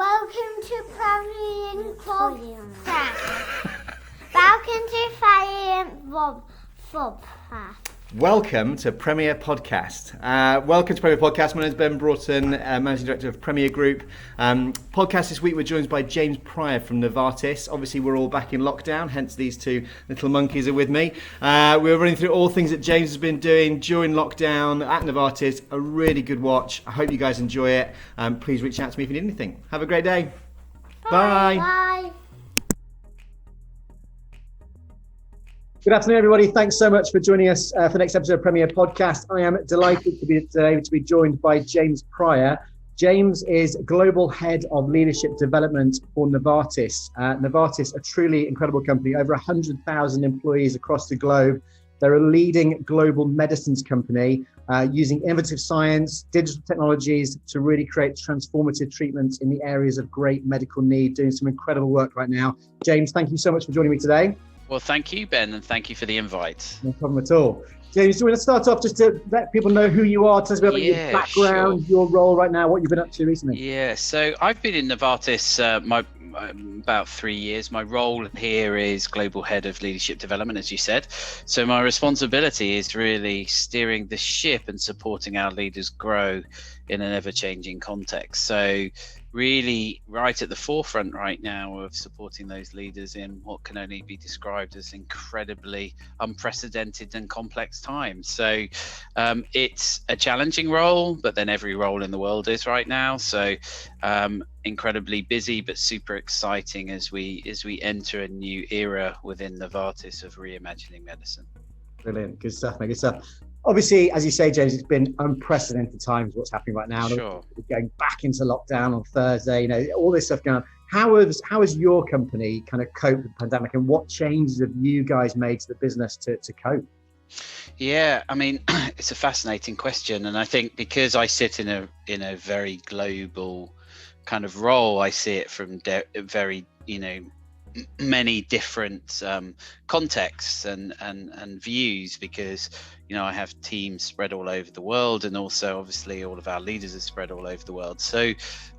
Welcome to Premier Podcast. Welcome to Podcast. Welcome to Premier Podcast. Welcome to Premier Podcast. My name is Ben Broughton, Managing Director of Premier Group. Podcast this week, we're joined by James Pryor from Novartis. Obviously, we're all back in lockdown, hence these two little monkeys are with me. We're running through all things that James has been doing during lockdown at Novartis. A really good watch. I hope you guys enjoy it. Please reach out to me if you need anything. Have a great day. Bye. Bye. Good afternoon, everybody. Thanks so much for joining us for the next episode of Premier Podcast. I am delighted to be joined by James Pryor. James is Global Head of Leadership Development for Novartis. Novartis, a truly incredible company, over 100,000 employees across the globe. They're a leading global medicines company using innovative science, digital technologies to really create transformative treatments in the areas of great medical need, doing some incredible work right now. James, thank you so much for joining me today. Well, thank you, Ben, and thank you for the invite. No problem at all. James, do you want to start off just to let people know who you are, tell us a bit about your background, your role right now, what you've been up to recently? Yeah, so I've been in Novartis about 3 years. My role here is Global Head of Leadership Development, as you said. So my responsibility is really steering the ship and supporting our leaders grow in an ever-changing context. So really right at the forefront right now of supporting those leaders in what can only be described as incredibly unprecedented and complex times. So it's a challenging role, but then every role in the world is right now. So incredibly busy, but super exciting as we enter a new era within Novartis of reimagining medicine. Brilliant, good stuff, mate. Good stuff. Obviously, as you say, James, it's been unprecedented times what's happening right now. Sure. We're going back into lockdown on Thursday, all this stuff going on. How has your company kind of coped with the pandemic, and what changes have you guys made to the business to cope? Yeah, I mean, it's a fascinating question, and I think because I sit in a very global kind of role, I see it from very many different contexts and views, because I have teams spread all over the world, and also obviously all of our leaders are spread all over the world. So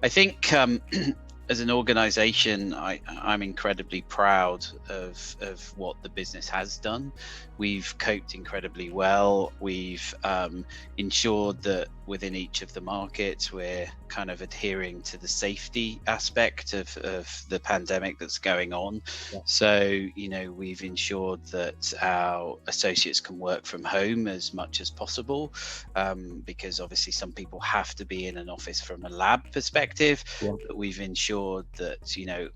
I think as an organization, I'm incredibly proud of what the business has done. We've coped incredibly well. We've ensured that within each of the markets, we're kind of adhering to the safety aspect of the pandemic that's going on. Yeah. So, we've ensured that our associates can work from home as much as possible, because obviously some people have to be in an office from a lab perspective. Yeah. But we've ensured that,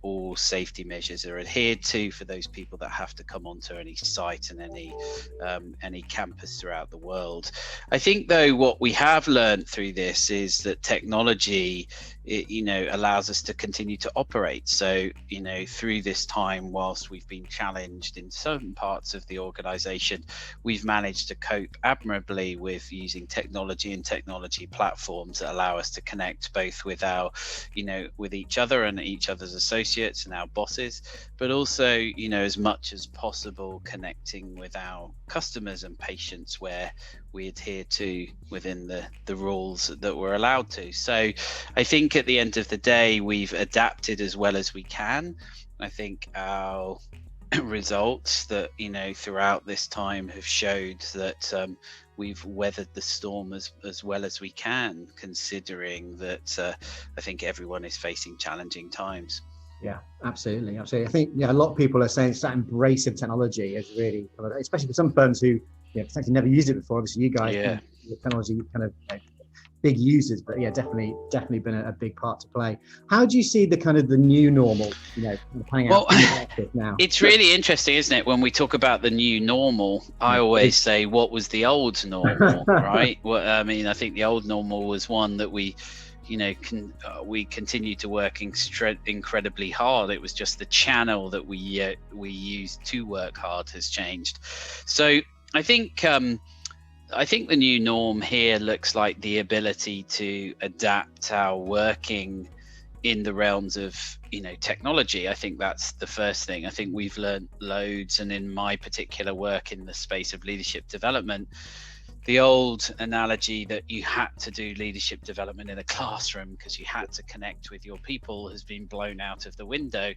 all safety measures are adhered to for those people that have to come onto any site and any campus throughout the world. I think, though, what we have learned through this is that technology, allows us to continue to operate. So, through this time, whilst we've been challenged in certain parts of the organization, we've managed to cope admirably with using technology and technology platforms that allow us to connect both with our, with each other and each other's associates and our bosses, but also, as much as possible connecting with our customers and patients where we adhere to within the rules that we're allowed to. So I think at the end of the day, we've adapted as well as we can. I think our results that, throughout this time have showed that we've weathered the storm as well as we can, considering that I think everyone is facing challenging times. Yeah, absolutely. I think a lot of people are saying it's that embrace of technology is really, especially for some firms who potentially never used it before. Obviously, you guys, the technology kind of big users, but definitely been a big part to play. How do you see the kind of the new normal, playing out now? It's really interesting, isn't it? When we talk about the new normal, I always say, what was the old normal, right? Well, I mean, I think the old normal was one that we continue to work incredibly hard. It was just the channel that we used to work hard has changed. So I think the new norm here looks like the ability to adapt our working in the realms of technology. I think that's the first thing. I think we've learned loads, and in my particular work in the space of leadership development, the old analogy that you had to do leadership development in a classroom because you had to connect with your people has been blown out of the window,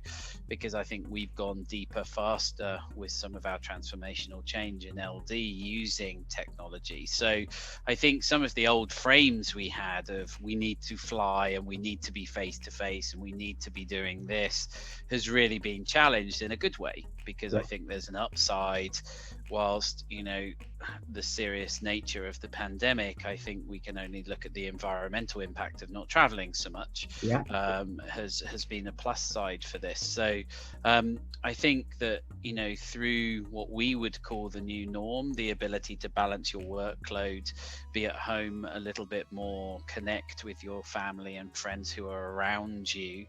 because I think we've gone deeper, faster with some of our transformational change in LD using technology. So I think some of the old frames we had of we need to fly and we need to be face to face and we need to be doing this has really been challenged in a good way, because I think there's an upside. Whilst, you know, the serious nature of the pandemic, I think we can only look at the environmental impact of not traveling so much, has been a plus side for this. So I think that, you know, through what we would call the new norm, the ability to balance your workload, be at home a little bit more, connect with your family and friends who are around you,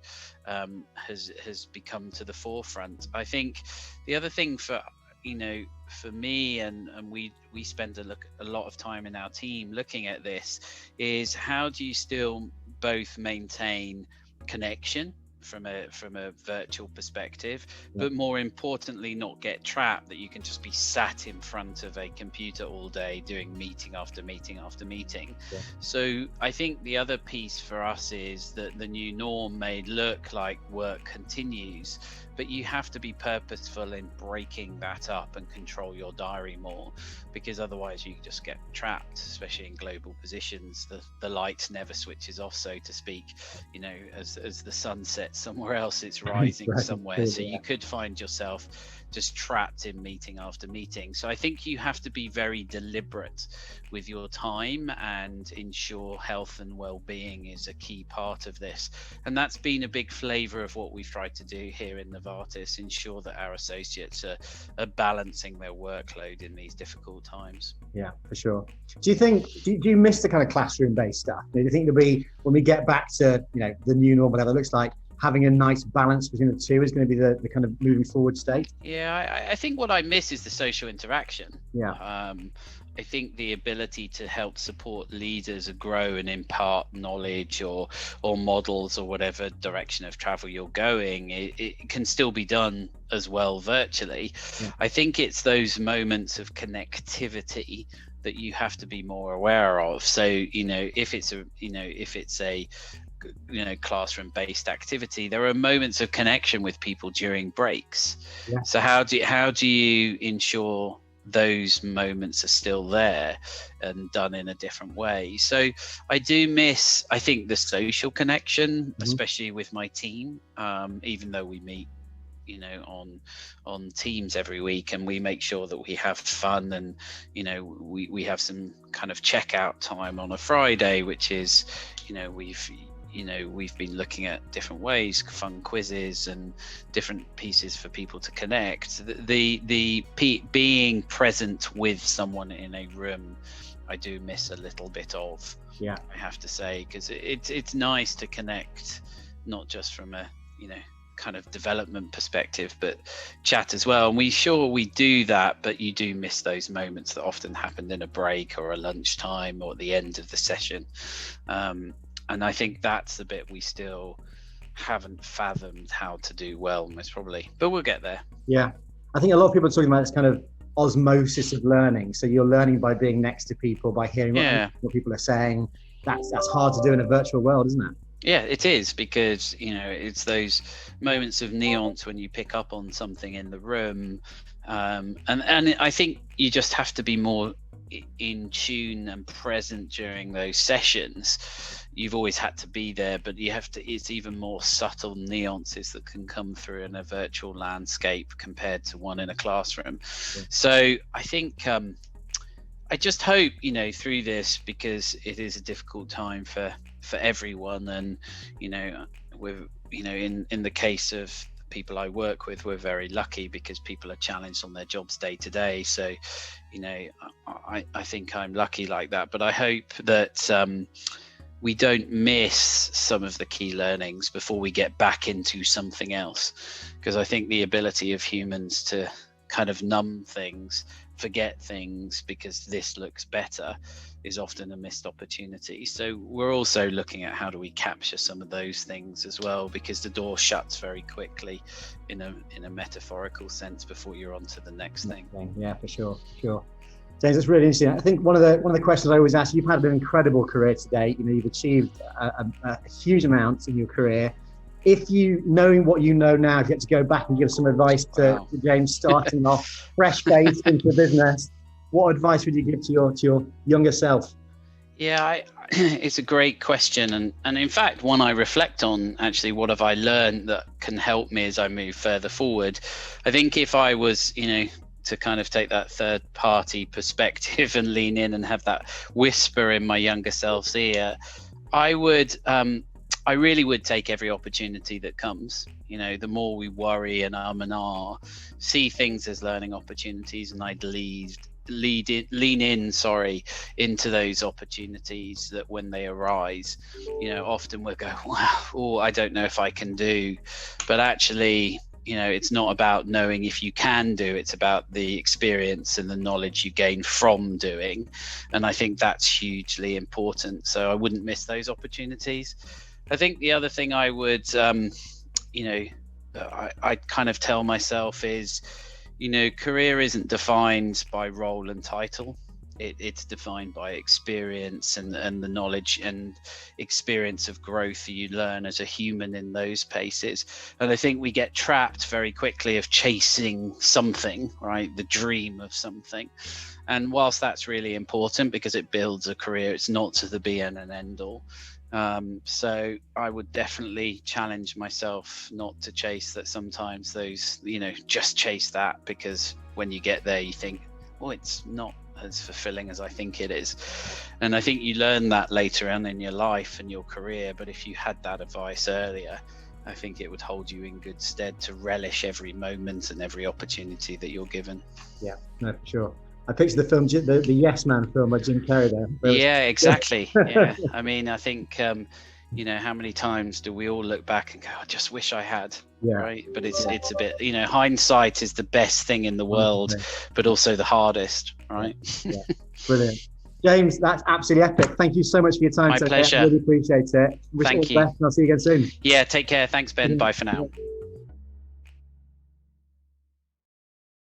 has become to the forefront. I think the other thing for, you know, for me and we spend a lot of time in our team looking at this, is how do you still both maintain connection from a virtual perspective, but more importantly not get trapped that you can just be sat in front of a computer all day doing meeting after meeting after meeting. So I think the other piece for us is that the new norm may look like work continues, but you have to be purposeful in breaking that up and control your diary more, because otherwise you just get trapped, especially in global positions. The light never switches off, so to speak. You know, as the sun sets somewhere else, it's rising somewhere. So you could find yourself just trapped in meeting after meeting. So I think you have to be very deliberate with your time and ensure health and well-being is a key part of this. And that's been a big flavor of what we've tried to do here in Novartis, ensure that our associates are balancing their workload in these difficult times. Yeah, for sure. Do you miss the kind of classroom-based stuff? Do you think there'll be, when we get back to, you know, the new normal, whatever it looks like, having a nice balance between the two is going to be the kind of moving forward state? Yeah, I think what I miss is the social interaction. Yeah. I think the ability to help support leaders grow and impart knowledge or models or whatever direction of travel you're going, it can still be done as well virtually. Yeah. I think it's those moments of connectivity that you have to be more aware of. So, you know, if it's a classroom based activity, there are moments of connection with people during breaks. Yeah. So how do you ensure those moments are still there and done in a different way? So I do miss, I think, the social connection, especially with my team, even though we meet, you know, on Teams every week, and we make sure that we have fun, and, you know, we have some kind of checkout time on a Friday, which is, you know, we've been looking at different ways, fun quizzes and different pieces for people to connect. The being present with someone in a room, I do miss a little bit of. Yeah, I have to say, because it's nice to connect, not just from a, you know, kind of development perspective, but chat as well. And we do that, but you do miss those moments that often happened in a break or a lunchtime or at the end of the session. And I think that's the bit we still haven't fathomed how to do well, most probably, but we'll get there. Yeah, I think a lot of people are talking about this kind of osmosis of learning. So you're learning by being next to people, by hearing what people are saying. That's hard to do in a virtual world, isn't it? Yeah, it is, because, you know, it's those moments of nuance when you pick up on something in the room. And I think you just have to be more in tune and present during those sessions. You've always had to be there, but it's even more subtle nuances that can come through in a virtual landscape compared to one in a classroom. Yeah. So I think I just hope, you know, through this, because it is a difficult time for everyone, and, you know, we're, you know, in the case of people I work with, we're very lucky because people are challenged on their jobs day to day. So, you know, I think I'm lucky like that, but I hope that we don't miss some of the key learnings before we get back into something else, because I think the ability of humans to kind of numb things, forget things because this looks better, is often a missed opportunity. So we're also looking at how do we capture some of those things as well, because the door shuts very quickly in a metaphorical sense before you're on to the next thing. Yeah, for sure. James, it's really interesting. I think one of the questions I always ask, you've had an incredible career today. You know, you've achieved a huge amount in your career. If you, knowing what you know now, if you had to go back and give some advice to James starting off fresh-faced into business, what advice would you give to your younger self? Yeah, it's a great question, and in fact one I reflect on. Actually, what have I learned that can help me as I move further forward? I think if I was, to kind of take that third party perspective and lean in and have that whisper in my younger self's ear, I really would take every opportunity that comes. The more we worry and see things as learning opportunities, and I'd lean in into those opportunities that when they arise, often we'll go, wow, I don't know if I can do, but actually, it's not about knowing if you can do, it's about the experience and the knowledge you gain from doing. And I think that's hugely important. So I wouldn't miss those opportunities. I think the other thing I would, I kind of tell myself is, career isn't defined by role and title. It's defined by experience and the knowledge and experience of growth you learn as a human in those paces. And I think we get trapped very quickly of chasing something, right? The dream of something. And whilst that's really important because it builds a career, it's not to the be and end all. So I would definitely challenge myself not to chase that sometimes those, just chase that, because when you get there, you think, it's not as fulfilling as I think it is. And I think you learn that later on in your life and your career. But if you had that advice earlier, I think it would hold you in good stead to relish every moment and every opportunity that you're given. Yeah, no, for sure. I picture the film, the Yes Man film by Jim Carrey there. Yeah, exactly. Yeah. I mean, I think, how many times do we all look back and go, I just wish I had, right? But it's a bit, hindsight is the best thing in the world, but also the hardest, right? Yeah. Brilliant. James, that's absolutely epic. Thank you so much for your time. My pleasure. I really appreciate it. Wish Thank you all the best, and I'll see you again soon. Yeah, take care. Thanks, Ben. Bye for now.